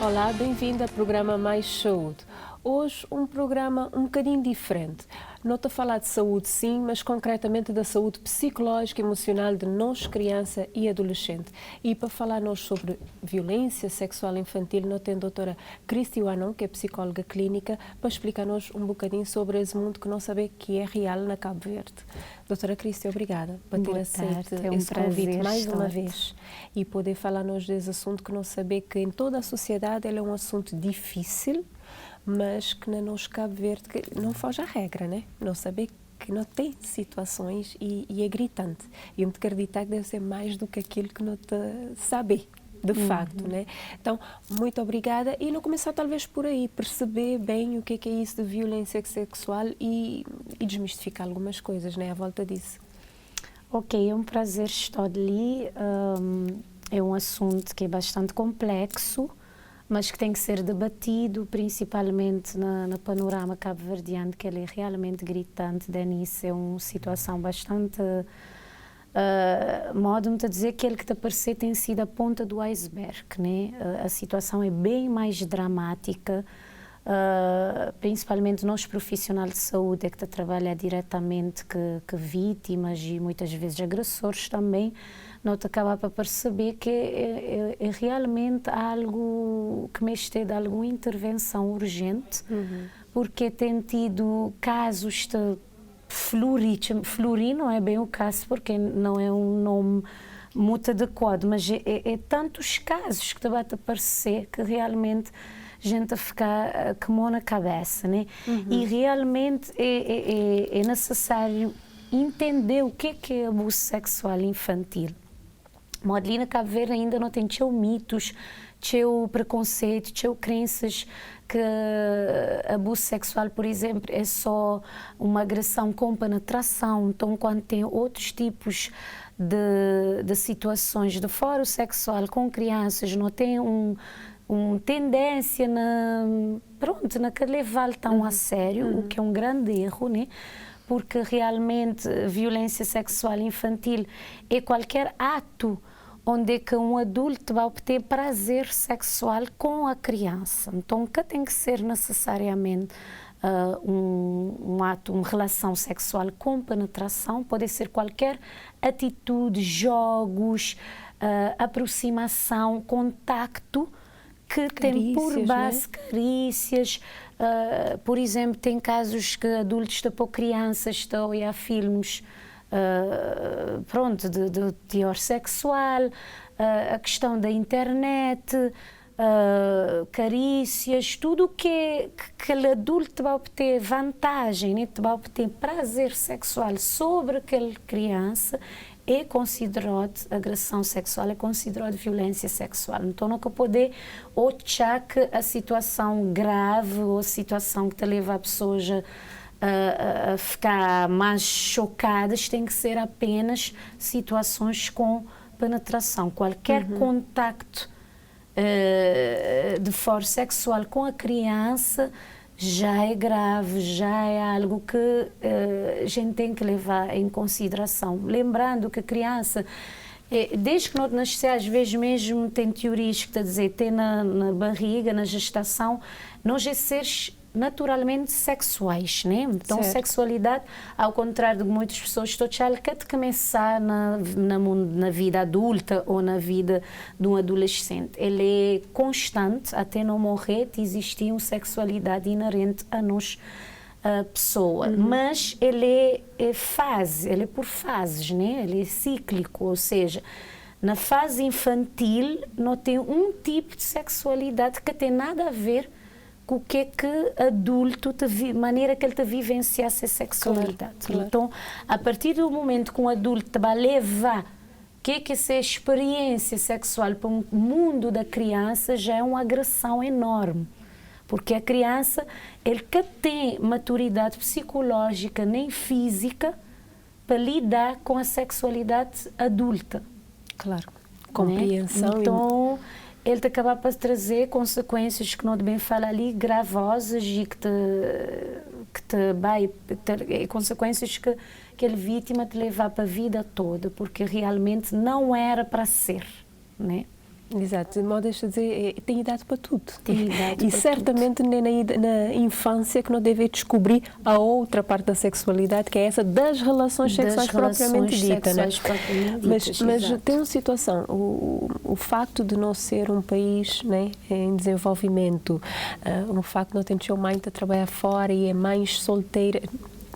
Olá, bem-vindo ao programa Mais Saúde. Hoje um programa um bocadinho diferente. Não estou a falar de saúde sim, mas concretamente da saúde psicológica e emocional de nós, criança e adolescente. E para falar nós sobre violência sexual infantil, nós temos a doutora Cristi Wanon, que é psicóloga clínica, para explicar-nos um bocadinho sobre esse mundo que não sabemos que é real na Cabo Verde. Doutora Cristi, obrigada por ter aceito esse convite mais uma vez e poder falar-nos desse assunto que não saber que em toda a sociedade ele é um assunto difícil, mas que na nós Cabo Verde não foge à regra, né? Não saber que não tem situações e é gritante. E eu me acreditar que deve ser mais do que aquilo que não te sabe, de facto, né? Então, muito obrigada. E não começar talvez por aí, perceber bem o que é isso de violência sexual e desmistificar algumas coisas, né? À volta disso. Ok, é um prazer estar ali. É um assunto que é bastante complexo, mas que tem que ser debatido, principalmente no panorama cabo-verdiano, que ele é realmente gritante. Denise, é uma situação bastante... modo-me a dizer que ele que está a parecer tem sido a ponta do iceberg, né? A situação é bem mais dramática, principalmente nós profissionais de saúde, é que está a trabalhar diretamente com vítimas e muitas vezes agressores também. Nós acabamos para perceber que é realmente algo que mexe de alguma intervenção urgente, porque tem tido casos de florir, não é bem o caso, porque não é um nome muito adequado, mas é tantos casos que está a aparecer que realmente a gente a ficar com mão na cabeça, né? E realmente é necessário entender o que é abuso sexual infantil. Ali na Cabo Verde ainda não tem mitos, preconceito, crenças que abuso sexual, por exemplo, é só uma agressão com penetração. Então, quando tem outros tipos de situações de foro sexual com crianças, não tem uma tendência na que levar tão a sério, o que é um grande erro, né? Porque realmente violência sexual infantil é qualquer ato onde é que um adulto vai obter prazer sexual com a criança. Então, que tem que ser necessariamente um ato, uma relação sexual com penetração, pode ser qualquer atitude, jogos, aproximação, contacto, que tem por base, né? Carícias. Por exemplo, tem casos que adultos estão por crianças, estão a olhar filmes de teor sexual, a questão da internet, carícias, tudo que aquele adulto vai obter vantagem, né? Vai obter prazer sexual sobre aquela criança, é considerado agressão sexual, é considerado violência sexual. Então, não poder achar que a situação grave ou a situação que te leva a pessoas a ficar mais chocadas tem que ser apenas situações com penetração. Qualquer contacto de foro sexual com a criança já é grave, já é algo que a gente tem que levar em consideração. Lembrando que a criança, desde que não nasce, às vezes mesmo tem teorias que está a dizer, tem na barriga, na gestação, nós é seres naturalmente sexuais, né? Então, certo. Sexualidade, ao contrário de muitas pessoas, estou a que de começar na vida adulta ou na vida de um adolescente. Ele é constante, até não morrer, existir uma sexualidade inerente a nós, a pessoa. Mas ele é fase, ele é por fases, né? Ele é cíclico, ou seja, na fase infantil não tem um tipo de sexualidade que tem nada a ver com o que é que adulto, maneira que ele te vivencia essa sexualidade. Claro. Então, a partir do momento que um adulto te vai levar o que é essa experiência sexual para o mundo da criança, já é uma agressão enorme. Porque a criança, ele que tem maturidade psicológica nem física para lidar com a sexualidade adulta. Claro, compreensão. Né? Então, ele te acaba por trazer consequências que não devem falar ali, gravosas e que te vai ter consequências que aquela vítima te levar para a vida toda, porque realmente não era para ser, né? Exato, de modo deixa dizer, tem idade para tudo. Tem idade e para certamente nem na infância que não deve descobrir a outra parte da sexualidade, que é essa das relações sexuais propriamente ditas. Né? Mas tem uma situação, o facto de não ser um país, né, em desenvolvimento, o facto de não ter a mãe a trabalhar fora e é mãe solteira,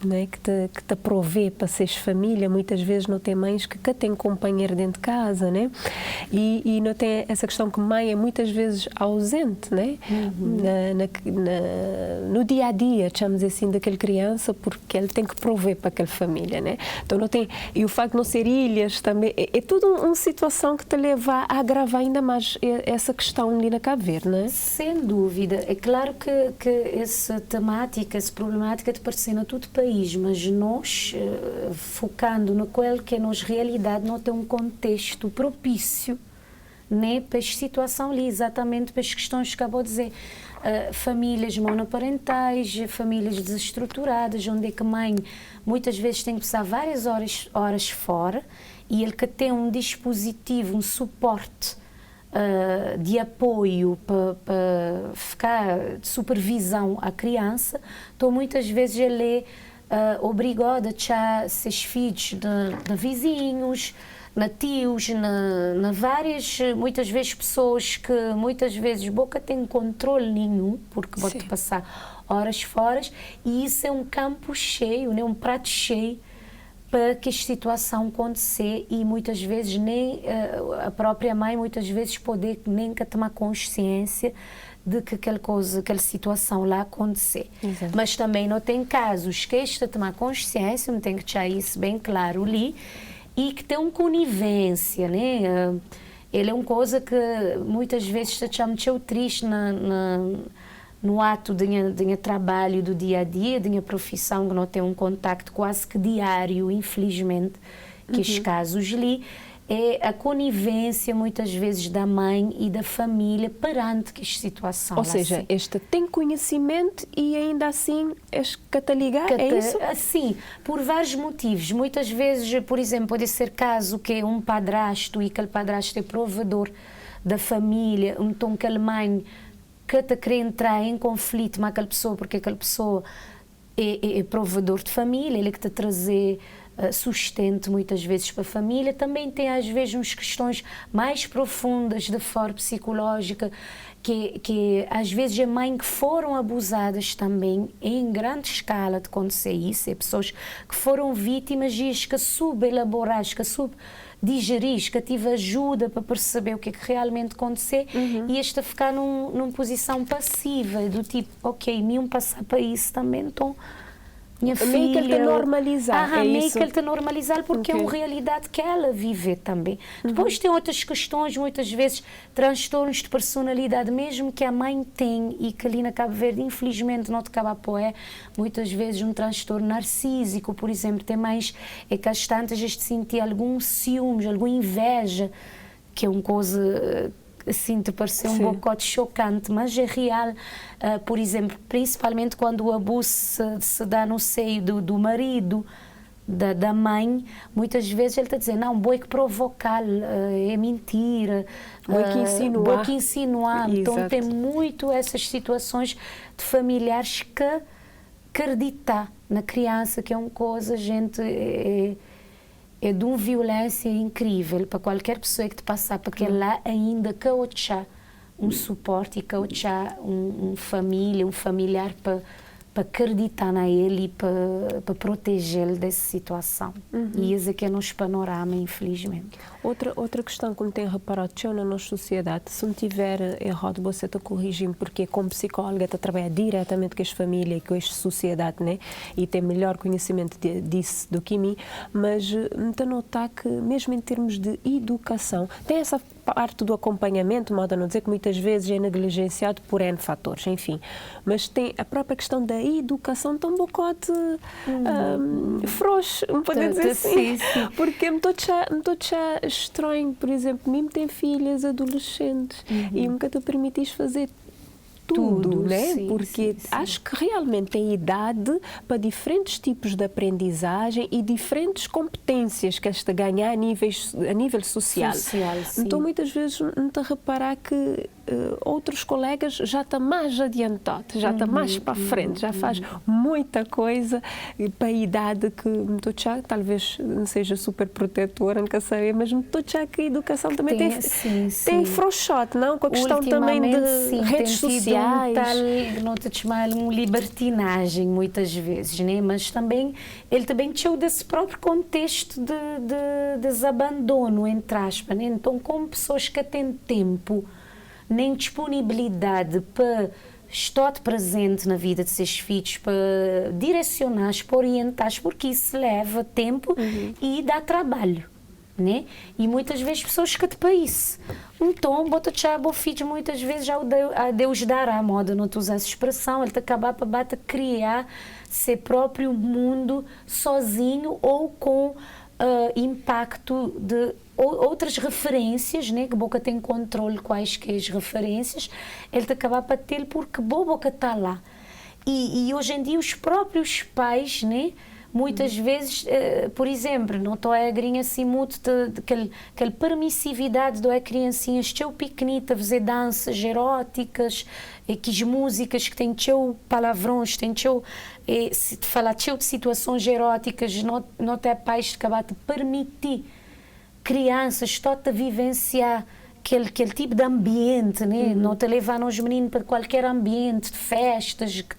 né, que te provê para seres família, muitas vezes não tem mães que têm companheiro dentro de casa, né? E não tem essa questão que mãe é muitas vezes ausente, né? No dia a dia, chamamos assim, daquela criança, porque ele tem que prover para aquela família, né? Então não tem, e o facto de não ser ilhas também, é tudo uma situação que te leva a agravar ainda mais essa questão ali na Cabo Verde, né? Sem dúvida, é claro que essa temática, essa problemática de parecer na todo país, mas nós, focando naquilo que é nossa realidade, não tem um contexto propício, né, para esta situação ali, exatamente para as questões que acabou de dizer. Famílias monoparentais, famílias desestruturadas, onde é que a mãe muitas vezes tem que passar várias horas fora e ele que tem um dispositivo, um suporte de apoio para ficar de supervisão à criança, então muitas vezes ele é obrigado a deixar seus filhos de vizinhos, na tios, na várias, muitas vezes pessoas que muitas vezes boca tem controle nenhum, porque vão-te passar horas fora, e isso é um campo cheio, né, um prato cheio para que esta situação acontecer, e muitas vezes nem a própria mãe muitas vezes poder nem que tomar consciência de que aquela situação lá acontecer. Exato. Mas também não tem casos que esta tomar consciência, não tem que deixar isso bem claro ali, e que tem uma conivência, né? Ele é uma coisa que muitas vezes te chama muito triste no ato de trabalho do dia a dia, de profissão, que não tem um contacto quase que diário, infelizmente, que estes casos ali, é a conivência muitas vezes da mãe e da família perante que esta situação. Ou seja, assim, esta tem conhecimento e ainda assim és cataligar, é isso? Sim, por vários motivos. Muitas vezes, por exemplo, pode ser caso que é um padrasto e aquele padrasto é provedor da família, então aquela mãe que está querendo entrar em conflito com aquela pessoa, porque aquela pessoa é provedor de família, ele é que está a trazer sustento muitas vezes para a família. Também tem às vezes umas questões mais profundas de forma psicológica, que às vezes é mãe que foram abusadas também em grande escala de acontecer isso, é pessoas que foram vítimas e que subelaborar, que digerir, que tive ajuda para perceber o que é que realmente aconteceu, e este a ficar numa posição passiva, do tipo, ok, me passar para isso também, então minha filha... Meio que ele está normalizar, é meio isso? que ele está normalizar, porque é uma realidade que ela vive também. Depois tem outras questões, muitas vezes transtornos de personalidade, mesmo que a mãe tem, e que ali na Cabo Verde, infelizmente, não te acaba a apoiar, muitas vezes um transtorno narcísico, por exemplo, tem mais, é que às tantas este sentir algum ciúmes, alguma inveja, que é uma coisa... assim, te pareceu um bocote chocante, mas é real. Por exemplo, principalmente quando o abuso se dá no seio do marido, da mãe, muitas vezes ele está a dizer, não, boi que provocar, é mentira, boi que insinuar. Então tem muito essas situações de familiares que acreditar na criança, que é uma coisa, gente... É de uma violência incrível para qualquer pessoa que te passar, porque lá ainda cauchar um suporte e cauchar uma família, um familiar para acreditar nele e para protegê-lo dessa situação. E esse aqui é o nosso panorama, infelizmente. Outra questão que me tem reparado na nossa sociedade, se não tiver errado, você está corrigindo, porque como psicóloga está a trabalhar diretamente com as famílias e com a sociedade, né? E tem melhor conhecimento disso do que mim, mas me está a notar que mesmo em termos de educação, tem essa parte do acompanhamento, modo a não dizer que muitas vezes é negligenciado por N fatores, enfim, mas tem a própria questão da educação tão bocote frouxo, pode dizer assim, porque me estou estranho, por exemplo, mim tem filhas adolescentes e nunca te permitiste fazer tudo, né? Sim, Porque sim. acho que realmente tem idade para diferentes tipos de aprendizagem e diferentes competências que esta ganha a nível social. Sim. Então, muitas vezes, não te reparar que outros colegas já estão mais adiantados, já estão mais para frente, já faz muita coisa para a idade que estou já, talvez não seja super protetora, nunca sei, mas estou já que a educação também tem frouxote, não? Com a questão também de redes sociais. Não te chamar um libertinagem muitas vezes, né? Mas também ele também tinha desse próprio contexto de desabandono, entre aspas, né? Então, como pessoas que têm tempo nem disponibilidade para estar presente na vida de seus filhos, para direcionar, para orientar, porque isso leva tempo e dá trabalho, né? E muitas vezes pessoas que te para isso. Então, bota já o filho muitas vezes já a Deus dará a moda, não te usar essa expressão, ele te acabar para criar seu próprio mundo sozinho ou com impacto de outras referências, né, que boca tem controle quaisquer referências, ele te acaba para ter porque boca está lá. E hoje em dia os próprios pais, né, muitas vezes, por exemplo, não estou a grinha assim muito aquela permissividade da criancinhas teu pequenita fazer danças eróticas, que músicas que têm teu palavrões, têm teu se te falar teu de situações eróticas, não tem pais que acabar de permitir crianças estão-te a vivenciar aquele tipo de ambiente, né? Não te levar os meninos para qualquer ambiente de festas que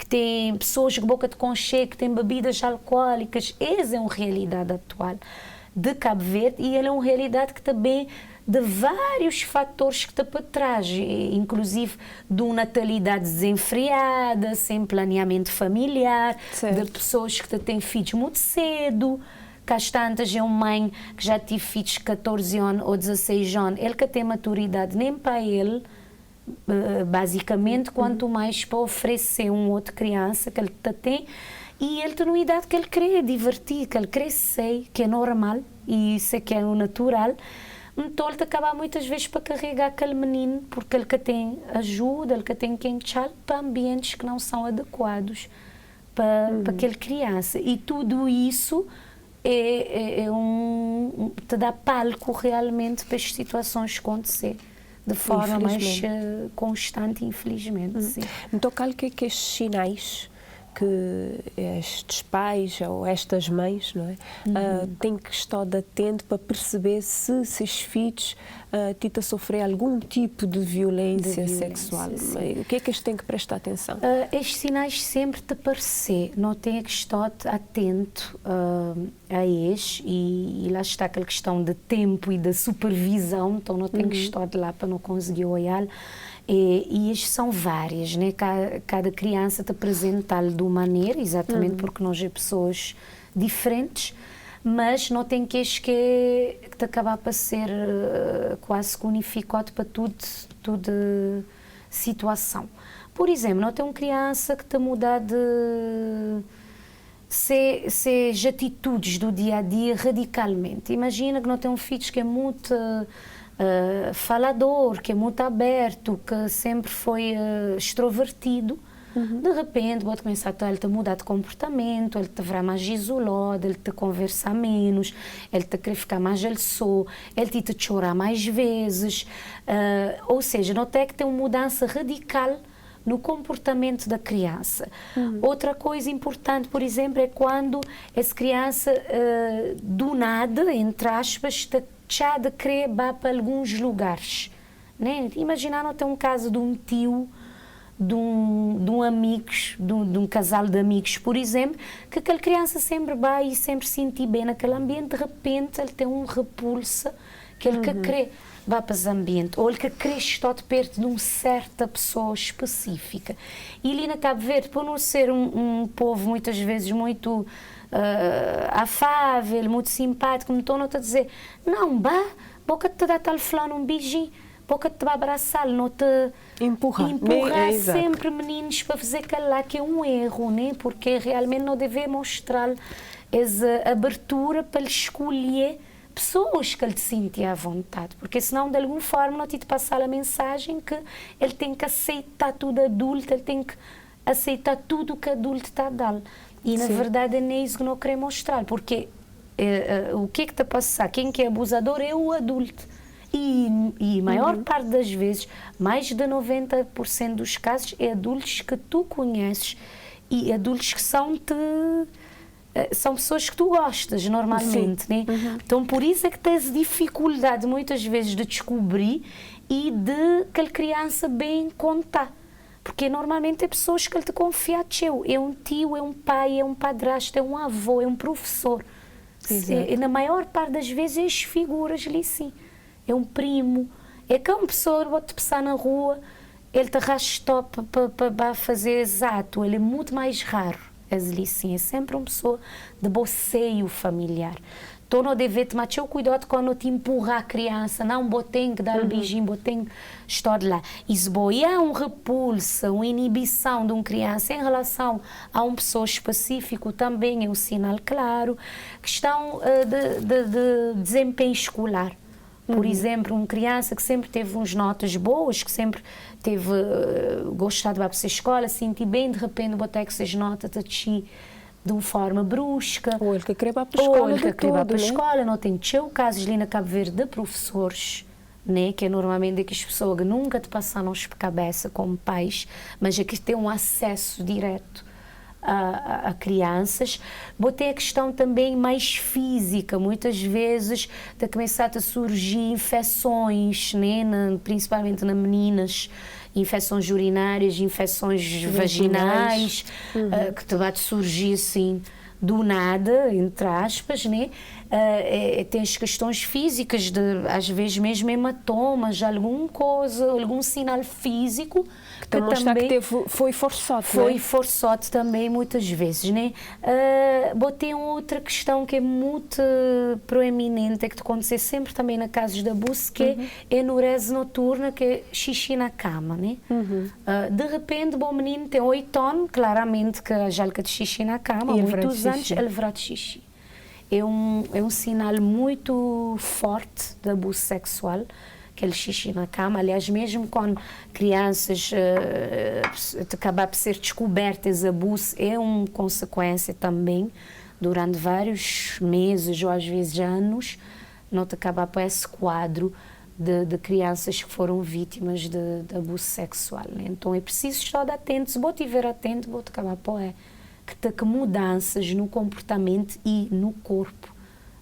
tem pessoas que boca de conchego, que têm bebidas alcoólicas. Essa é uma realidade atual de Cabo Verde e ela é uma realidade que também de vários fatores que está para trás, inclusive de uma natalidade desenfreada, sem planeamento familiar, certo. de pessoas que têm filhos muito cedo. Cá tantas é uma mãe que já tive filhos de 14 anos ou 16 anos, ele que tem maturidade nem para ele, basicamente, quanto mais para oferecer uma outra criança que ele tem, e ele tem uma idade que ele quer divertir, que ele crescer, que é normal, e isso é que é o natural. Então ele acaba muitas vezes para carregar aquele menino, porque ele que tem ajuda, ele que tem quem chale para ambientes que não são adequados para aquela criança. E tudo isso te dá palco realmente para as situações acontecer de forma mais constante, infelizmente. Sim. Então, qual que é estes sinais que estes pais ou estas mães, não é, têm que estar atento para perceber se esses filhos estão a sofrer algum tipo de violência sexual? Sim. O que é que eles têm que prestar atenção? Estes sinais sempre te aparecer, não tem que estar atento a eles e lá está aquela questão de tempo e da supervisão, então não tem que estar lá para não conseguir olhar. E estes são várias, né? Cada criança te apresenta-lhe de uma maneira, exatamente porque nós somos pessoas diferentes, mas não tem que te acabar para ser quase unificado para toda situação. Por exemplo, não tem uma criança que te muda de atitudes do dia a dia radicalmente. Imagina que não tem um filho que é muito falador, que é muito aberto, que sempre foi extrovertido. De repente pode começar ele a mudar de comportamento, ele te verá mais isolado, ele te conversa menos, ele te quer ficar mais ele só, ele te chorar mais vezes, ou seja, não tem que ter uma mudança radical no comportamento da criança. Outra coisa importante, por exemplo, é quando essa criança do nada, entre aspas, já de querer ir para alguns lugares, né? Imaginar não ter um caso de um tio, de um amigos, de um casal de amigos, por exemplo, que aquela criança sempre vai e sempre se sentir bem naquele ambiente, de repente ele tem um repulso que ele que quer vai para esse ambiente, ou ele que quer estar de perto de uma certa pessoa específica. E ali na Cabo Verde, por não ser um povo muitas vezes muito afável, muito simpático, então não está a dizer, não, boca te dá tal fulano um beijinho, boca te vai abraçá-lo, não te empurrar sempre meninos para fazer aquilo lá que é um erro, né? Porque realmente não deve mostrar essa abertura para escolher pessoas que ele te sentia à vontade, porque senão de alguma forma não te passar a mensagem que ele tem que aceitar tudo adulto, ele tem que aceitar tudo que adulto está a dar. E na verdade é isso que não quero mostrar, porque o que está a passar? Quem que é abusador é o adulto. E a maior parte das vezes, mais de 90% dos casos, é adultos que tu conheces e adultos que são pessoas que tu gostas normalmente, né? Então por isso é que tens dificuldade muitas vezes de descobrir e de aquela criança bem contar, porque normalmente é pessoas que ele te confia a teu, é um tio, é um pai, é um padrasto, é um avô, é um professor. E na maior parte das vezes é as figuras ali sim, é um primo, é que uma pessoa pode te passar na rua, ele te arrasta para fazer exato, ele é muito mais raro. Sim, é sempre uma pessoa de bom seio familiar. Então não deve tomar o cuidado quando te empurra a criança, não botem que dar o beijinho, botem estar lá. E se há um repulso, uma inibição de uma criança em relação a uma pessoa específica, também é um sinal claro. Questão de desempenho escolar. Por exemplo, uma criança que sempre teve umas notas boas, que sempre teve gostado de ir para a escola, sentir bem, de repente botar essas notas a ti de uma forma brusca. Ou ele que queria ir para a escola. Ou ele que queria ir para a escola. Não tem casos ali na Cabo Verde de professores, né, que é normalmente daquelas pessoas que nunca te passaram por cabeça como pais, mas é que têm um acesso direto a crianças. Botei a questão também mais física, muitas vezes de começar a surgir infecções, né, principalmente nas meninas, infecções urinárias, infecções vaginais, que te vai surgir assim do nada, entre aspas, né? Tens questões físicas, às vezes mesmo hematomas, alguma coisa, algum sinal físico que também foi forçado. Foi forçado também muitas vezes, né? Botei outra questão que é muito proeminente, é que acontece sempre também na casos de abuso, que é enurese noturna, que é xixi na cama, né? De repente, o menino tem 8 anos, claramente que já lhe de xixi na cama, há muitos anos ele verá de xixi. É um sinal muito forte de abuso sexual, aquele xixi na cama. Aliás, mesmo quando crianças acabam por ser descobertas abuso, é uma consequência também, durante vários meses ou às vezes anos, não te acaba por esse quadro de crianças que foram vítimas de abuso sexual. Né? Então é preciso estar atento. Se você estiver atento, você acabar por que mudanças no comportamento e no corpo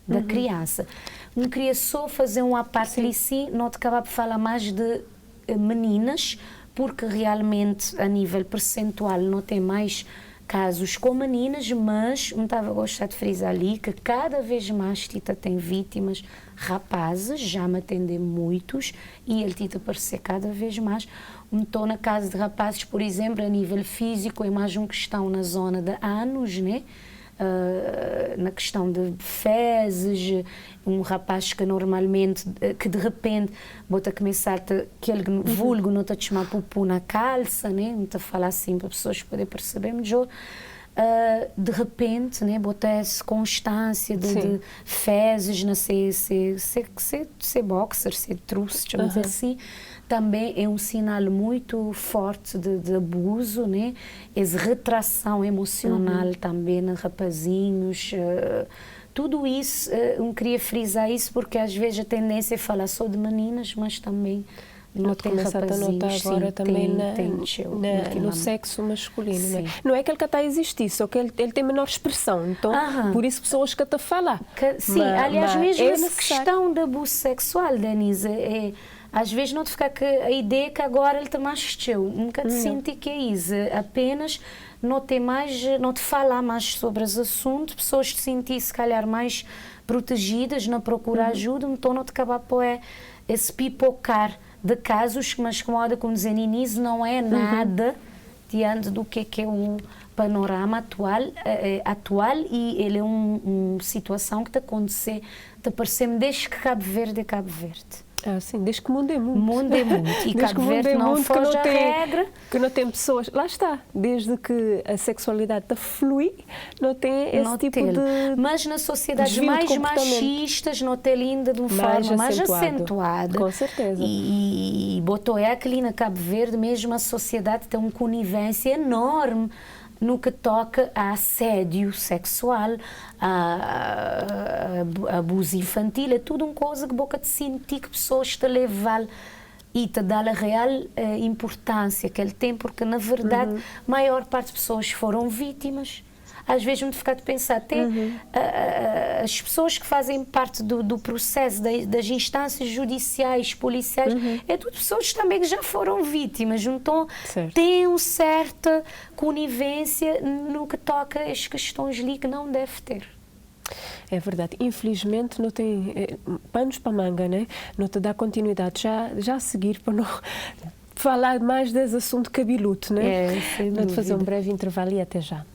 da criança. Não queria só fazer uma parte ali, sim, não te acabar por falar mais de meninas, porque realmente a nível percentual não tem mais casos com meninas, mas me estava a gostar de frisar ali que cada vez mais Tita tem vítimas rapazes, já me atendem muitos, e ele Tita aparecer cada vez mais. Então, na casa de rapazes, por exemplo, a nível físico, é mais uma questão na zona de anos, né? Na questão de fezes, um rapaz que normalmente, que de repente, bota a começar aquele vulgo, não está a chamar pupu na calça, né? Não está a falar assim para as pessoas poderem perceber melhor. De repente, né, botar essa constância de fezes, na ser boxer, ser truce, chamamos assim, também é um sinal muito forte de abuso, né? Essa retração emocional também nos rapazinhos. Tudo isso, eu queria frisar isso porque às vezes a tendência é falar só de meninas, mas também não tem rapazinhos. A notar agora sim, também no sexo masculino. Né? Não é que ele está a existir, só que ele tem menor expressão. Então, por isso pessoas que estão a falar. Sim, aliás, mesmo essa questão de abuso sexual, Denise, às vezes não te fica a ideia que agora ele te machou. Nunca te senti que é isso. Apenas não te falar mais sobre os assuntos, pessoas te sentir se calhar mais protegidas na procurar ajuda, então não te acabar por esse pipocar de casos, mas como dizer no início, não é nada diante do que é o panorama atual e ele é uma situação que está acontecendo, está parecendo desde que Cabo Verde é Cabo Verde. Sim, desde que o mundo é mundo. O mundo é mundo. E Desde Cabo Verde não foge à regra. Que não tem pessoas... Lá está, desde que a sexualidade está flui, não tem esse tipo de... Mas nas sociedades mais machistas, não tem ainda de uma forma mais acentuada. Com certeza. E botou aqui na Cabo Verde, mesmo a sociedade tem uma conivência enorme no que toca a assédio sexual, a abuso infantil, é tudo uma coisa que boca de sentir que pessoas te levam e te dá a real importância que ele tem, porque na verdade a maior parte das pessoas foram vítimas. Às vezes me fica a pensar, até as pessoas que fazem parte do processo, das instâncias judiciais, policiais, é tudo pessoas também que já foram vítimas, então tem uma certa conivência no que toca as questões ali que não deve ter. É verdade. Infelizmente não tem panos para manga, né? Não te dá continuidade. Já a seguir para não falar mais desse assunto cabeludo, né? Vamos fazer um breve intervalo e até já.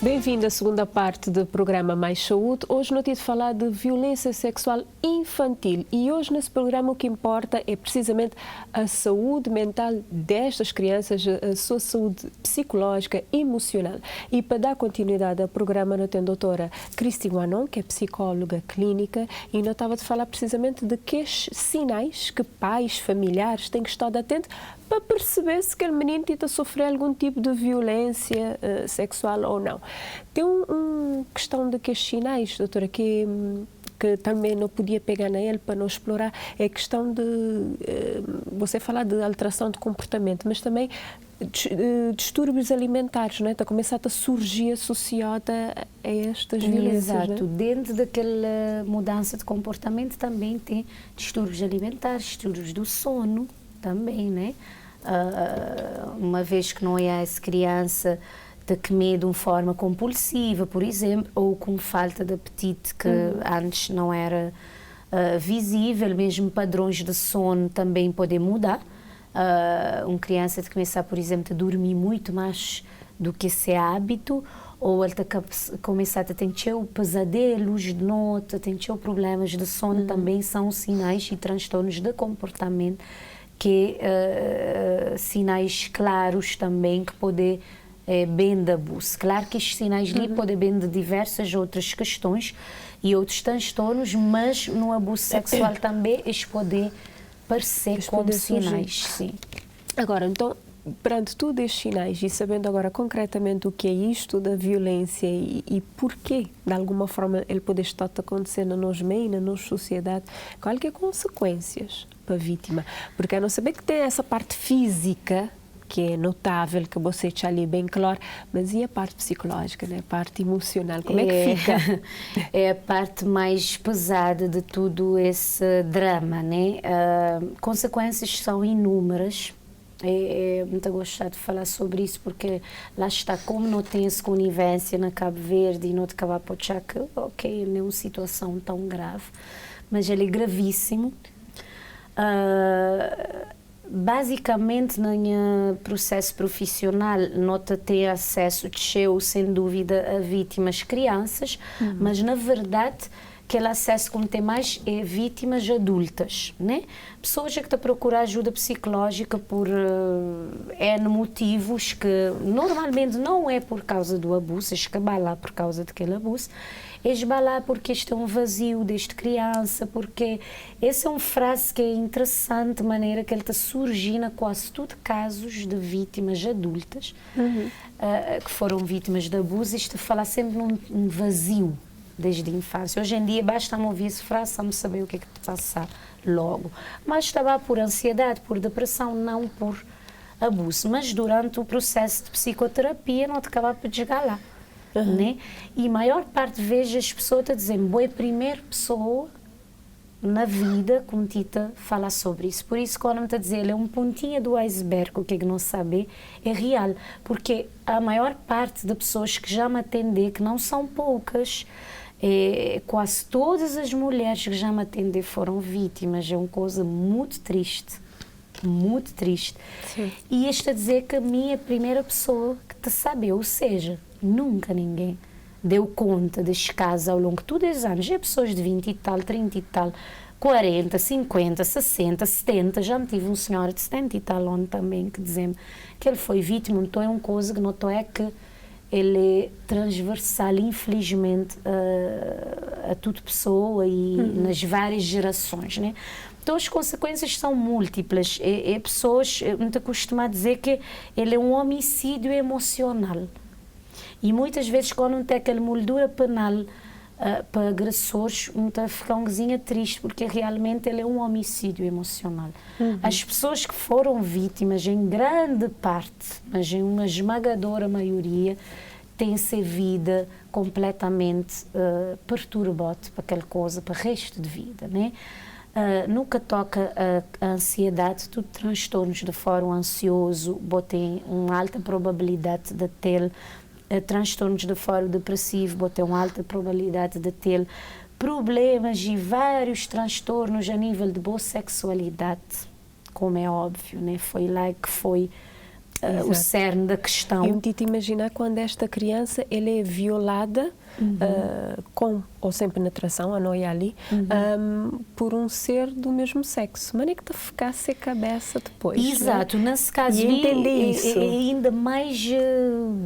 Bem-vindo à segunda parte do programa Mais Saúde. Hoje não tive de falar de violência sexual infantil e hoje nesse programa o que importa é precisamente a saúde mental destas crianças, a sua saúde psicológica e emocional. E para dar continuidade ao programa, nós temos a doutora Cristi Guanon, que é psicóloga clínica, e nós estava a falar precisamente de que sinais que pais, familiares têm que estar atentos para perceber se aquele menino está a sofrer algum tipo de violência sexual ou não. Tem uma questão de que sinais, doutora, que também não podia pegar nele para não explorar, é a questão de você falar de alteração de comportamento, mas também distúrbios alimentares, não é? Está a começar a surgir associada a estas violências. Exato. Não é? Dentro daquela mudança de comportamento também tem distúrbios alimentares, distúrbios do sono também, né? Uma vez que não é essa criança de comer de uma forma compulsiva, por exemplo, ou com falta de apetite que antes não era visível, mesmo padrões de sono também podem mudar. Uma criança de começar, por exemplo, a dormir muito mais do que esse hábito, ou ele começar a ter pesadelos de noite, ter problemas de sono, também são sinais e transtornos de comportamento, que sinais claros também que podem bem de abuso. Claro que estes sinais ali podem bem de diversas outras questões e outros transtornos, mas no abuso sexual também eles podem parecer como sinais. Sim. Agora, então, perante todos estes sinais e sabendo agora concretamente o que é isto da violência e porquê, de alguma forma, ele pode estar acontecendo nos meios, na nossa sociedade, qual que é as consequências para a vítima? Porque a não saber que tem essa parte física, que é notável, que você está ali bem claro, mas e a parte psicológica, né? A parte emocional, como é que fica? É a parte mais pesada de tudo esse drama, né? Consequências são inúmeras. É muito gostado de falar sobre isso, porque lá está, como não tem essa conivência na Cabo Verde e não te acaba por achar que, ok, não é uma situação tão grave, mas ele é gravíssimo. Basicamente, no processo profissional, nota ter acesso, sem dúvida, a vítimas crianças, mas, na verdade, aquele acesso como tem mais é vítimas adultas, né? Pessoas que estão a procurar ajuda psicológica por N motivos que normalmente não é por causa do abuso, eles acabam lá por causa daquele abuso, eles vão lá porque este é um vazio desde criança, porque essa é uma frase que é interessante, de maneira que ele está surgindo a quase todos casos de vítimas adultas que foram vítimas de abuso, isto fala sempre num vazio desde a infância. Hoje em dia basta-me ouvir essa frase, não saber o que é que passa logo. Mas estava por ansiedade, por depressão, não por abuso. Mas durante o processo de psicoterapia não te acaba por chegar lá. Né? E a maior parte vezes as pessoas estão dizendo, boa, a primeira pessoa na vida como Tita fala sobre isso. Por isso, quando me está a dizer, ele é um pontinho do iceberg, o que é que não sabe, é real. Porque a maior parte das pessoas que já me atendem, que não são poucas, quase todas as mulheres que já me atendem foram vítimas. É uma coisa muito triste. Muito triste. Sim. E este a dizer que a minha primeira pessoa que te sabe, ou seja, nunca ninguém deu conta destes casos ao longo de todos os anos. É pessoas de 20 e tal, 30 e tal, 40, 50, 60, 70. Já me tive um senhor de 70 e tal anos também que dizia-me que ele foi vítima. Então é uma coisa que notou é que ele é transversal, infelizmente, a toda pessoa e nas várias gerações, né? Então as consequências são múltiplas. Pessoas, muito costuma dizer que ele é um homicídio emocional. E muitas vezes, quando não tem aquela moldura penal para agressores, muita fica um coisinha triste, porque realmente ele é um homicídio emocional. As pessoas que foram vítimas, em grande parte, mas em uma esmagadora maioria, têm sua vida completamente perturbada para aquela coisa, para o resto de vida, né? Nunca toca a ansiedade, tudo transtornos de fórum ansioso, tem uma alta probabilidade de ter transtornos de fórum depressivo, tem uma alta probabilidade de ter problemas e vários transtornos a nível de boa sexualidade, como é óbvio, né? Foi lá que foi o cerne da questão. Eu me tento imaginar quando esta criança ele é violada com ou sem penetração, a noia ali, por um ser do mesmo sexo. Mas é que te ficasse a cabeça depois. Exato, né? Nesse caso é ainda mais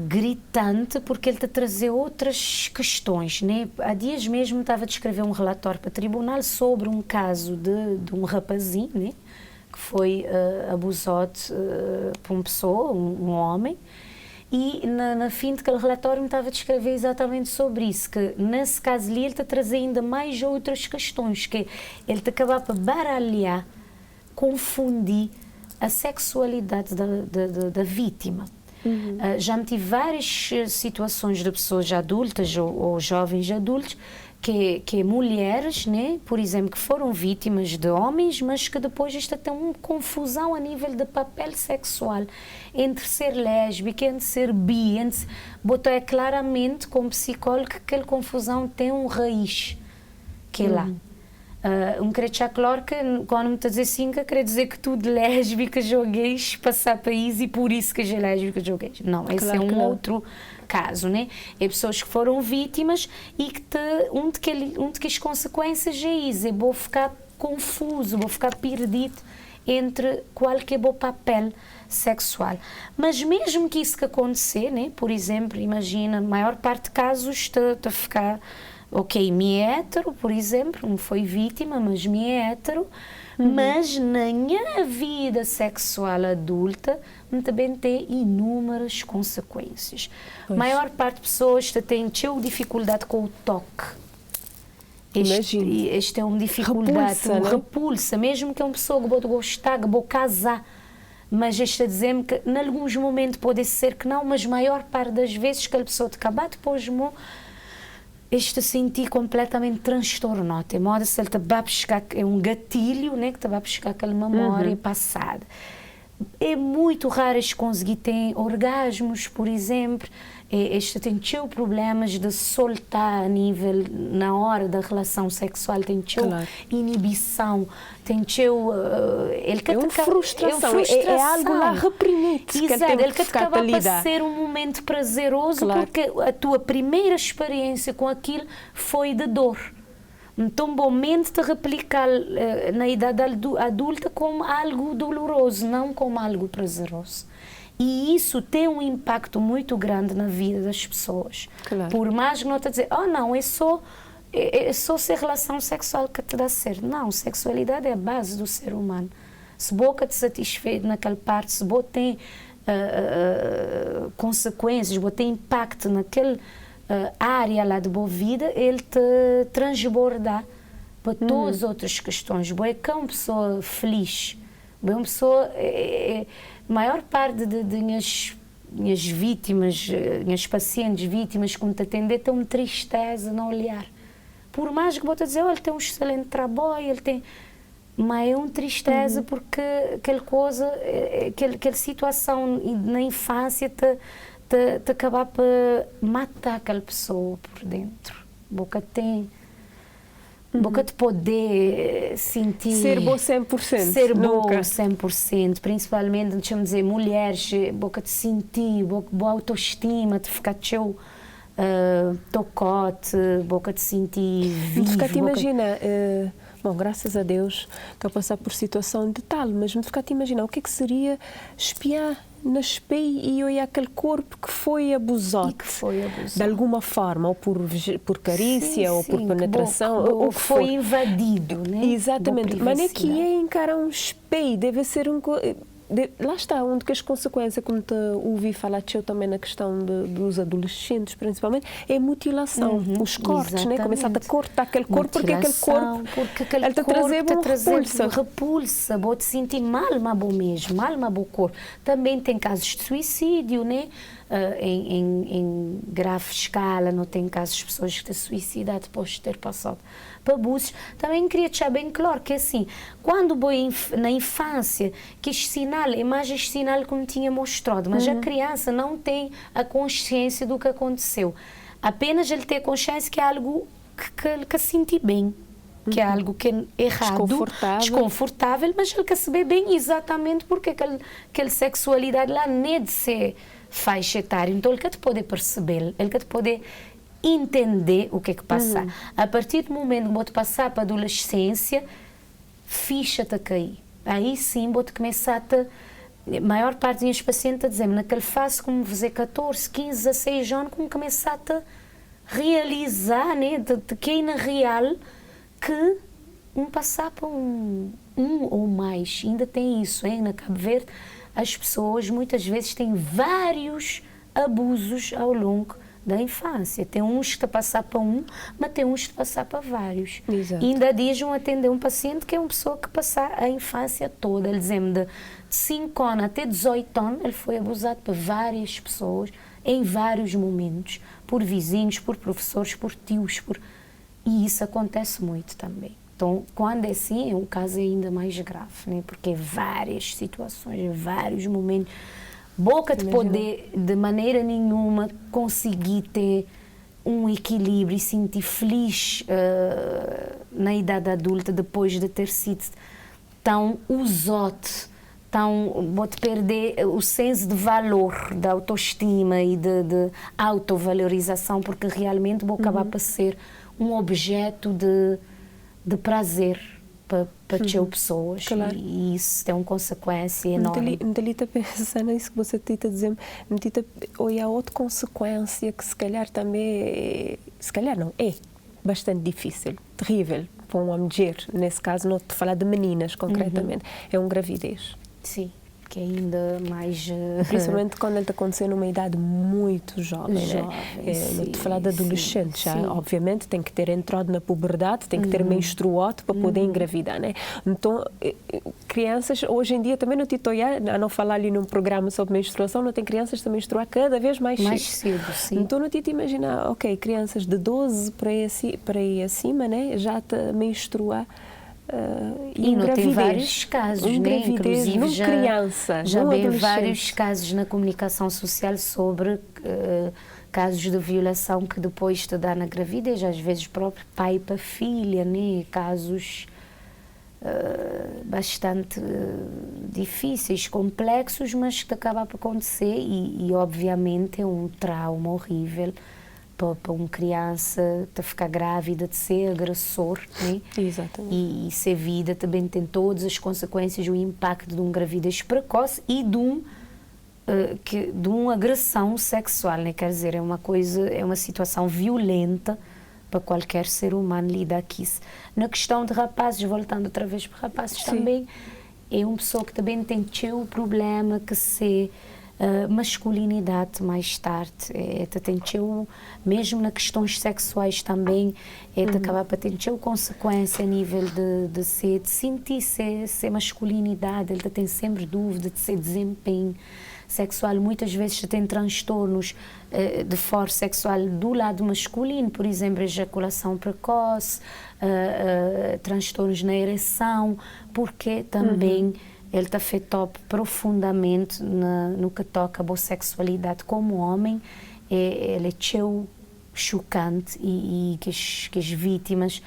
gritante, porque ele te trazia outras questões, né? Há dias mesmo estava a descrever um relatório para o tribunal sobre um caso de um rapazinho, né? Que foi abusado por uma pessoa, um homem, e na fim daquele relatório me estava a descrever exatamente sobre isso, que nesse caso ali ele te trazia ainda mais outras questões, que ele te acabava por baralhar, confundir a sexualidade da vítima. Já me tive várias situações de pessoas adultas ou jovens adultos que mulheres, né, por exemplo, que foram vítimas de homens, mas que depois esta tem uma confusão a nível de papel sexual entre ser lésbica, entre ser bi, botou claramente como psicólogo que aquela confusão tem um raiz que é lá. Queria deixar claro que quando me está a dizer assim, que quer dizer que tudo lésbica jogueis passar país e por isso que é lésbica jogueis. Não, esse é um outro caso, né? É pessoas que foram vítimas e que um de as consequências é isso, é vou ficar confuso, vou ficar perdido entre qualquer bom papel sexual. Mas mesmo que isso que acontecer, né? Por exemplo, imagina, a maior parte de casos te ficar ok, me é hétero, por exemplo, não foi vítima, mas me é hétero, mas na minha vida sexual adulta também tem inúmeras consequências. A maior parte de pessoas tem dificuldade com o toque. Este é uma dificuldade, repulsa, mesmo que é uma pessoa que pode gostar, que pode casar, mas este a dizer-me que em alguns momentos pode ser que não, mas a maior parte das vezes que a pessoa te acabar depois este sentir completamente transtornado, de modo que ele te vai buscar, é um gatilho, né, que te vai buscar aquela memória passada. É muito raro este conseguir ter orgasmos, por exemplo. Este tem problemas de soltar a nível, na hora da relação sexual, tem inibição, tem frustração, é algo lá reprimido. Exato, ele que acaba por ser um momento prazeroso, porque a tua primeira experiência com aquilo foi de dor. Então, bom, mente replicar na idade adulta como algo doloroso, não como algo prazeroso. E isso tem um impacto muito grande na vida das pessoas. Por mais que não te dizer, não, é só ser relação sexual que te dá certo. Não, sexualidade é a base do ser humano. Se boca te satisfaz naquela parte, se boca tem consequências, boca tem impacto naquela área lá de boa vida, ele te transborda para todas as outras questões. Boa é que é uma pessoa feliz, boa é uma pessoa... A maior parte de minhas vítimas, minhas pacientes vítimas que me atendem, tem uma tristeza no olhar. Por mais que vou te dizer, olha, ele tem um excelente trabalho, ele tem... Mas é uma tristeza porque aquela coisa, aquela situação na infância te acaba por matar aquela pessoa por dentro. Boca tem boca de poder sentir... Ser bom 100%. Ser bom nunca. 100%, principalmente, deixa-me dizer, mulheres, boca de sentir, boa autoestima, de ficar teu tocote, boca de sentir vivo. Ficar te imagina, bom, graças a Deus, estou a passar por situação de tal, mas me ficar te imaginar o que é que seria espiar na espelho e olhar aquele corpo que foi abusado, de alguma forma, ou por carícia, ou por penetração, ou que foi invadido, né? Exatamente, mas é que é encarar um espelho, deve ser lá está, onde que as consequências, como te ouvi falar eu também na questão dos adolescentes, principalmente, é mutilação, os cortes, né? Começar a cortar aquele corpo, porque aquele corpo ele está trazendo repulsa, vou te sentir mal, mas bom mesmo, mal, mas bom corpo. Também tem casos de suicídio, né? Em grave escala, não tem casos de pessoas que se suicidam depois de ter passado para abusos. Também queria deixar bem claro que assim, quando vou na infância, que este sinal é mais este sinal que me tinha mostrado, mas a criança não tem a consciência do que aconteceu. Apenas ele tem consciência que é algo que senti bem, que é algo que é errado, desconfortável, mas ele quer saber bem exatamente porque aquela sexualidade lá nem de ser faixa etária. Então ele quer te poder perceber, ele quer te poder entender o que é que passa. A partir do momento que vou te passar para a adolescência, ficha-te a cair. Aí sim vou-te começar a maior parte dos pacientes a dizer-me naquele fase como fazer 14, 15, 16 anos, como começar a realizar, né, de que é na real que passar para um ou mais, ainda tem isso, hein? Na Cabo Verde as pessoas muitas vezes têm vários abusos ao longo da infância. Tem uns que está a passar para mas tem uns que está a passar para vários. Exato. E ainda dizem atender um paciente que é uma pessoa que passa a infância toda. Ele dizem-me de 5 anos até 18 anos, ele foi abusado por várias pessoas, em vários momentos, por vizinhos, por professores, por tios, e isso acontece muito também. Então, quando é assim, é um caso ainda mais grave, né? Porque é várias situações, vários momentos. Boca de poder, de maneira nenhuma, conseguir ter um equilíbrio e sentir feliz na idade adulta, depois de ter sido tão usado, vou-te perder o senso de valor, da autoestima e de autovalorização, porque realmente vou acabar por ser um objeto de prazer para as pessoas. Claro. E isso tem uma consequência enorme. Não estou pensando nisso que você está dizendo, não estou olhar outra consequência que se calhar também, se calhar não, é bastante difícil, terrível para uma mulher, nesse caso não estou a falar de meninas concretamente, é uma gravidez. Sim. Que é ainda mais... Principalmente quando ele está acontecendo numa idade muito jovem, né? Não estou a falar de adolescente, já, obviamente tem que ter entrado na puberdade, tem que ter menstruado para poder engravidar, né? Então, crianças, hoje em dia também não te estou a não falar ali num programa sobre menstruação, não tem crianças a menstruar cada vez mais cedo. Sim. Então não te imaginar, ok, crianças de 12 para aí acima, né? Já está a menstruar. E não tem vários casos, né? Inclusive já vi vários casos na comunicação social sobre casos de violação que depois te dá na gravidez, às vezes próprio pai para filha, né? Casos bastante difíceis, complexos, mas que acaba por acontecer e obviamente é um trauma horrível para uma criança de ficar grávida, de ser agressor, né? Exatamente. E ser vida também tem todas as consequências, o impacto de uma gravidez precoce e de uma agressão sexual, né? Quer dizer, é uma situação violenta para qualquer ser humano lidar com isso. Na questão de rapazes, voltando outra vez para rapazes, também é uma pessoa que também tem o problema que se masculinidade mais tarde, mesmo nas questões sexuais também, acaba para ter consequência a nível de sentir ser masculinidade, ele tem sempre dúvida de ser desempenho sexual, muitas vezes tem transtornos de força sexual do lado masculino, por exemplo, ejaculação precoce, transtornos na ereção, porque também ele te afetou profundamente no que toca a boa sexualidade como homem. Ele é chocante e que as vítimas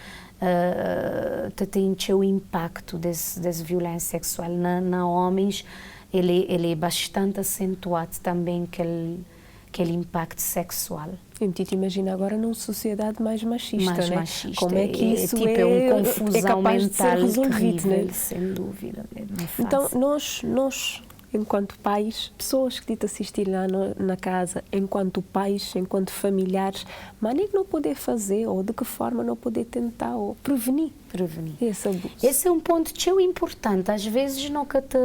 tem o impacto dessa violência sexual. Na homens, ele é bastante acentuado também, aquele impacto sexual. Eu te imagino agora numa sociedade mais machista, Mais né? machista. Como é que isso é uma é confusão capaz de ser mental resolvido, terrível, né? sem dúvida. Não é fácil. Então, nós, enquanto pais, pessoas que te assistirem lá na casa, enquanto pais, enquanto familiares, mas nem não poder fazer, ou de que forma não poder tentar, ou prevenir esse abuso. Esse é um ponto tão importante. Às vezes nunca te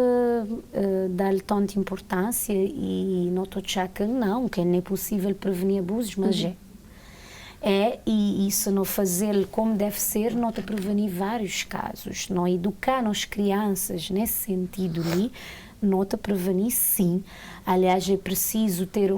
dá tanta importância e não te achar que não é possível prevenir abusos, mas e se não fazer como deve ser, não te prevenir vários casos. Não educar as crianças nesse sentido ali, não te prevenir sim. Aliás, é preciso ter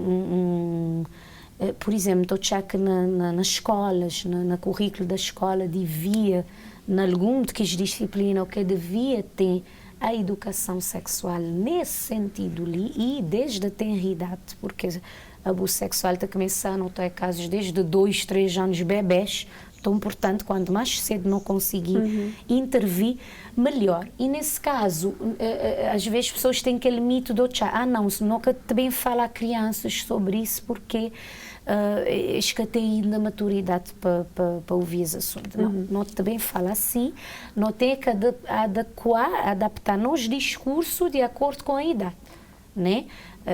por exemplo, estou a achar que nas escolas, no currículo da escola, devia, em algum de que disciplina, o que devia ter a educação sexual nesse sentido ali e desde a tenridade, porque abuso sexual está começando, tem casos desde 2, 3 anos, bebés, tão importante, quanto mais cedo não conseguir intervir, melhor. E nesse caso, às vezes as pessoas têm aquele mito do não, nunca também fala a crianças sobre isso, porque acho que tem ainda maturidade para ouvir esse assunto. Não também fala assim, não tem que adaptar nos discursos de acordo com a idade, né?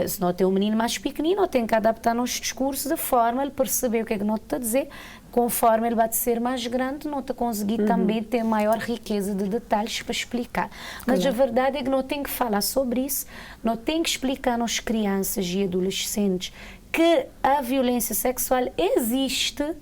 Se não tem um menino mais pequenino, tem que adaptar nos discursos de forma a ele perceber o que é que não está a dizer, conforme ele vai ser mais grande, não está a conseguir também ter maior riqueza de detalhes para explicar. Mas a verdade é que não tem que falar sobre isso, não tem que explicar às crianças e adolescentes que a violência sexual existe,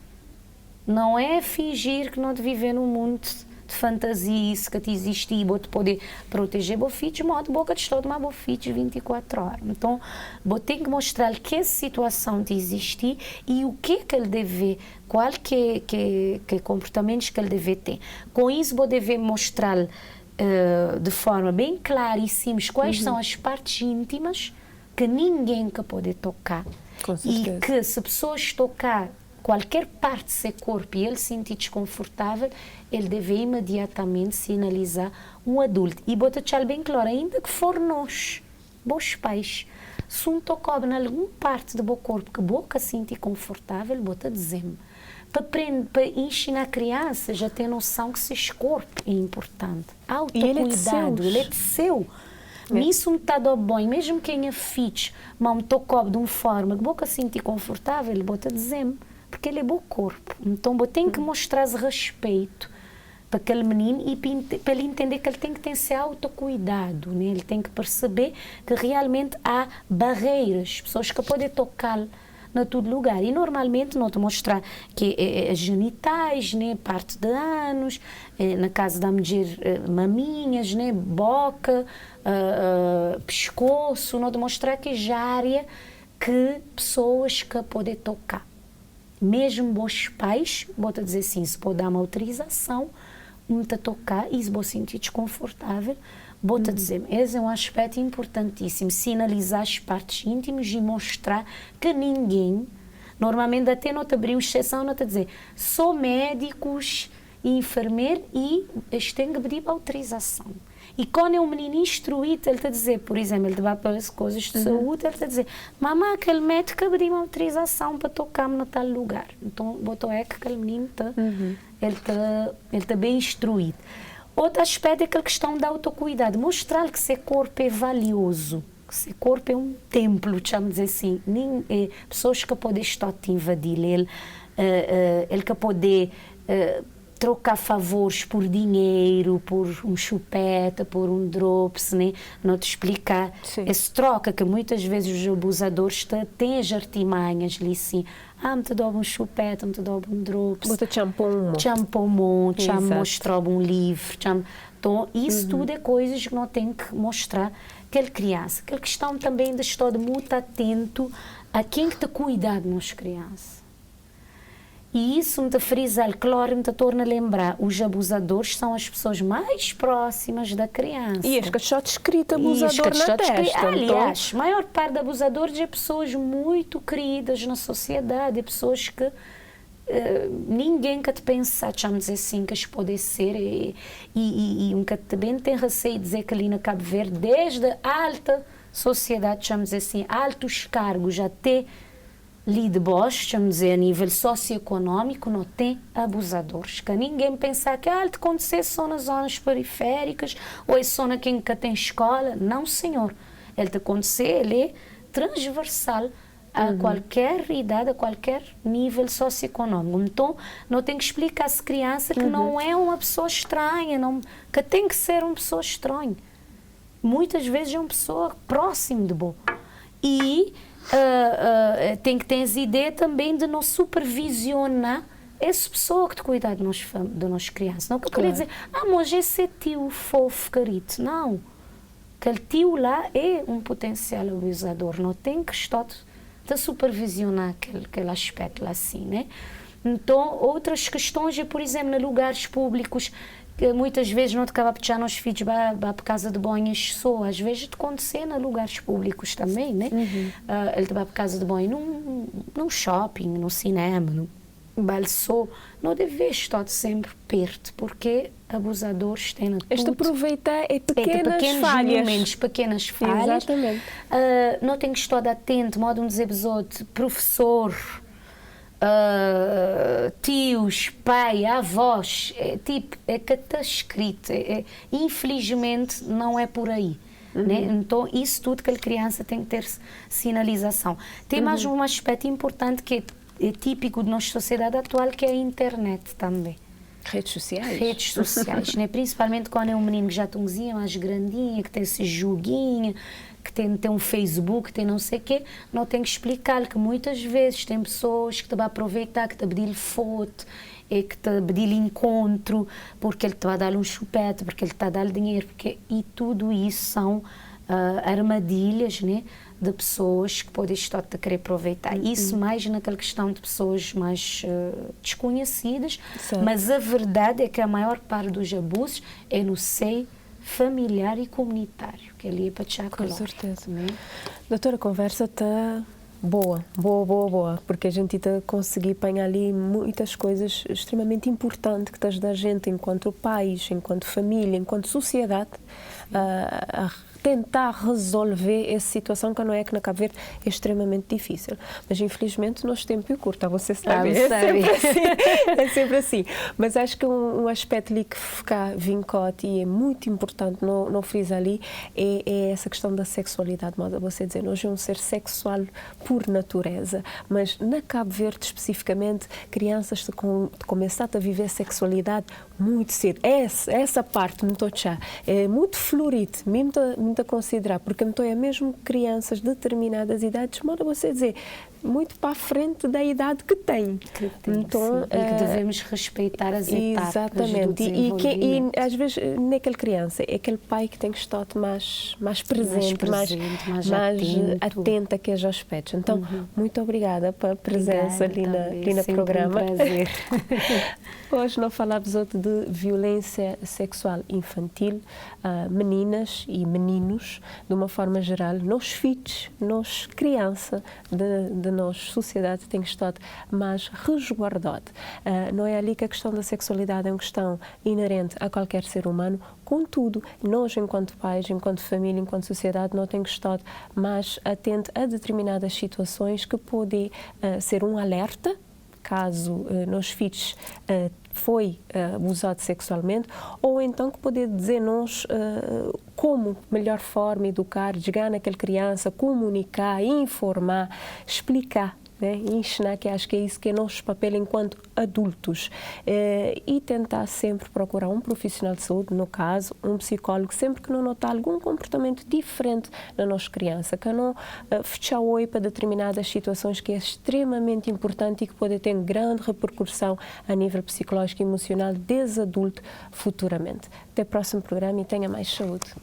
não é fingir que não te viver num mundo de fantasia, isso que te existe e vou te poder proteger o filho, de modo boca de estou de uma filho 24 horas. Então, vou ter que mostrar que essa situação te existe e o que ele deve, qual que comportamentos que ele deve ter. Com isso, vou dever mostrar de forma bem clara e simples quais são as partes íntimas que ninguém que pode tocar. E que se pessoas tocar qualquer parte do seu corpo e ele se sentir desconfortável, ele deve imediatamente sinalizar um adulto. E vou deixar bem claro, ainda que for nós, bons pais, se um tocar em alguma parte do meu corpo que a boca se sentir confortável, vou te dizer para ensinar a criança já ter noção que esse corpo é importante. Autocuidado, ele é seu. Nisso me está dando bem, mesmo quem é filho, mas me tocou de uma forma que a boca se sentir confortável, ele vou te dizer porque ele é bom corpo. Então, eu tenho que mostrar respeito para aquele menino e para ele entender que ele tem que ter esse autocuidado, né? Ele tem que perceber que realmente há barreiras, pessoas que podem tocar em todo lugar. E normalmente não te mostrar que as genitais, né? Parte de anos, na casa da mulher, maminhas, né? Boca, pescoço, não te mostrar que já área que pessoas que podem tocar. Mesmo bons pais, vou te dizer assim, se pode dar uma autorização, me tocar e se vou sentir desconfortável, vou te dizer, esse é um aspecto importantíssimo, sinalizar as partes íntimas e mostrar que ninguém, normalmente até não te abrir uma exceção, não te dizer, só médicos e enfermeiros e eles têm que pedir autorização. E quando é um menino instruído, ele está a dizer, por exemplo, ele vai para as coisas de saúde, ele está a dizer, mamãe, aquele médico pediu uma autorização para tocar-me no tal lugar. Então, botou que aquele menino ele está bem instruído. Outro aspecto é aquela questão da autocuidado, mostrar que seu corpo é valioso, que seu corpo é um templo, vamos dizer assim. Pessoas que podem estar a invadir ele que pode trocar favores por dinheiro, por um chupeta, por um drops, né? Não te explicar. Essa troca que muitas vezes os abusadores têm as artimanhas ali assim, me te dou um chupeta, me te dou um drops. Bota champon, mostrar um livro. Então, isso tudo é coisas que não tem que mostrar aquela criança. Aquela questão também de estar muito atento a quem que te cuida de nós crianças. E isso me frisa, claro, me torna a lembrar, os abusadores são as pessoas mais próximas da criança. E que só descrito abusador na testa. Aliás, a maior parte dos abusadores é pessoas muito queridas na sociedade, é pessoas que ninguém que te pensa, vamos dizer assim, que pode ser, e um que também tem receio de dizer que ali na Cabo Verde, desde a alta sociedade, vamos dizer assim, altos cargos até ali de baixo, vamos dizer, a nível socioeconômico, não tem abusadores. Que ninguém pensar que algo acontecer só nas zonas periféricas ou é só na quem tem escola. Não, senhor. Ele te acontecer, ele é transversal a qualquer idade, a qualquer nível socioeconômico. Então, não tem que explicar às crianças que não é uma pessoa estranha, não, que tem que ser uma pessoa estranha. Muitas vezes é uma pessoa próxima de boa. E tem que ter essa ideia também de não supervisionar essa pessoa que te cuida de nós crianças. Não que queria dizer, mas esse é tio fofo, carito. Não. Aquele tio lá é um potencial abusador. Não tem que estar de supervisionar aquele aspecto lá assim, né? Então, outras questões é, por exemplo, em lugares públicos, que muitas vezes não te acaba de deixar nos filhos para casa de banhos só. Às vezes te acontecer em lugares públicos também, né? Ele te vai para casa de banho num shopping, num cinema, num balsô. Não deve estar sempre perto, porque abusadores têm tudo. Este aproveitar é pequenas falhas. Pequenas falhas. Exatamente. Não tem que estar atento, modo de dizer besouro, professor, tios, pai, avós, é que está escrito. Infelizmente não é por aí. Né? Então isso tudo que a criança tem que ter sinalização. Tem mais um aspecto importante que é típico da nossa sociedade atual, que é a internet também. Redes sociais. Redes sociais, né? Principalmente quando é um menino que já tem mais grandinho, que tem esse joguinho, que tem um Facebook, tem não sei o quê, não tem que explicar que muitas vezes tem pessoas que te vão aproveitar, que te pedir foto, que te pedir encontro, porque ele te vai dar um chupete, porque ele te vai dar dinheiro, e tudo isso são armadilhas, né, de pessoas que podem estar a querer aproveitar. Isso mais naquela questão de pessoas mais desconhecidas, certo. Mas a verdade é que a maior parte dos abusos é no seio familiar e comunitário, que ali é para deixar claro. Com certeza. Doutora, a conversa está boa, porque a gente está conseguir apanhar ali muitas coisas extremamente importantes que estás da gente enquanto país, enquanto família, enquanto sociedade, a tentar resolver essa situação que não é que na Cabo Verde é extremamente difícil. Mas infelizmente nós tempo é curto, você sabe. É sempre assim. Mas acho que um aspecto ali que fica vincote e é muito importante não frisar ali é essa questão da sexualidade, modo você dizer, nós é um ser sexual por natureza, mas na Cabo Verde especificamente, crianças começaram a viver sexualidade muito cedo. Essa parte é muito florida, muito a considerar, porque é mesmo crianças de determinadas idades, modo você dizer, muito para a frente da idade que tem. Então, e que devemos respeitar as etapas. Exatamente. E às vezes, naquela criança, é aquele pai que tem que estar mais presente, mais atento a aqueles aspectos. Então, muito obrigada pela presença ali no programa. Um prazer. Hoje nós falamos de violência sexual infantil, meninas e meninos, de uma forma geral, nós filhos, nós crianças da nossa sociedade tem que estar mais resguardado. Não é ali que a questão da sexualidade é uma questão inerente a qualquer ser humano, contudo, nós enquanto pais, enquanto família, enquanto sociedade, não temos que estar mais atentos a determinadas situações que podem ser um alerta, caso nos filhos foi abusado sexualmente, ou então que poder dizer-nos como melhor forma educar, chegar naquela criança, comunicar, informar, explicar, né? Ensinar, que acho que é isso que é nosso papel enquanto adultos, e tentar sempre procurar um profissional de saúde, no caso, um psicólogo, sempre que não notar algum comportamento diferente na nossa criança, que não fechar o olho para determinadas situações, que é extremamente importante e que pode ter grande repercussão a nível psicológico e emocional desse adulto futuramente. Até o próximo programa e tenha mais saúde.